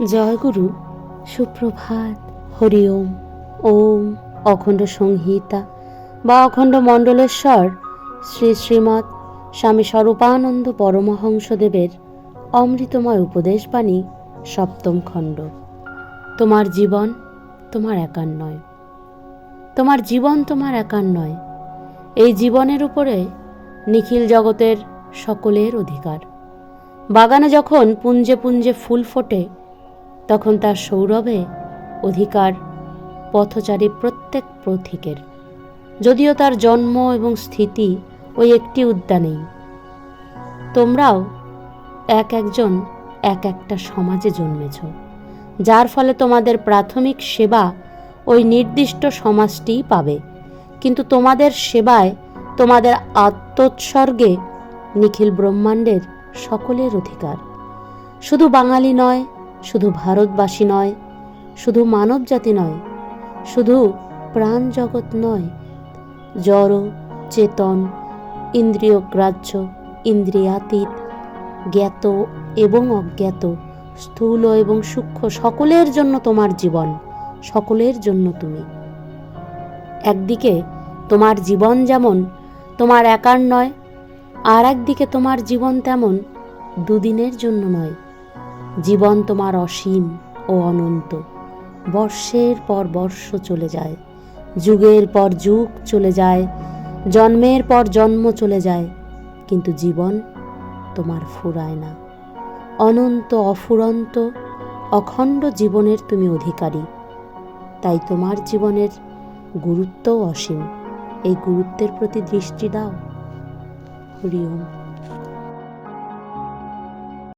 জয়গুরু, সুপ্রভাত, হরি ওম। ওম অখণ্ড সংহিতা বা অখণ্ড মণ্ডলেশ্বর শ্রী শ্রীমৎ স্বামী স্বরূপানন্দ পরমহংসদেবের অমৃতময় উপদেশবাণী, সপ্তম খণ্ড। তোমার জীবন তোমার একার নয়। তোমার জীবন তোমার একার নয়। এই জীবনের উপরে নিখিল জগতের সকলের অধিকার। বাগানে যখন পুঞ্জে পুঞ্জে ফুল ফোটে, তখন তার সৌরভে অধিকার পথচারী প্রত্যেক পথিকের, যদিও তার জন্ম এবং স্থিতি ওই একটি উদ্যানেই। তোমরাও একজন একটা সমাজে জন্মেছ, যার ফলে তোমাদের প্রাথমিক সেবা ওই নির্দিষ্ট সমাজটিই পাবে। কিন্তু তোমাদের সেবায়, তোমাদের আত্মোৎসর্গে নিখিল ব্রহ্মাণ্ডের সকলের অধিকার। শুধু বাঙালি নয়, শুধু ভারতবাসী নয়, শুধু মানব জাতি নয়, শুধু প্রাণ জগৎ নয়, জড় চেতন, ইন্দ্রিয় গ্রাহ্য, ইন্দ্রিয়াতীত, জ্ঞাত এবং অজ্ঞাত, স্থূল এবং সূক্ষ্ম, সকলের জন্য তোমার জীবন, সকলের জন্য তুমি। একদিকে তোমার জীবন যেমন তোমার একার নয়, আর একদিকে তোমার জীবন তেমন দুদিনের জন্য নয়। জীবন তোমার অসীম ও অনন্ত। বর্ষের পর বর্ষ চলে যায়, যুগের পর যুগ চলে যায়, জন্মের পর জন্ম চলে যায়, কিন্তু জীবন তোমার ফুরায় না। অনন্ত, অফুরন্ত, অখণ্ড জীবনের তুমি অধিকারী। তাই তোমার জীবনের গুরুত্বও অসীম। এই গুরুত্বের প্রতি দৃষ্টি দাও। হরি ওম।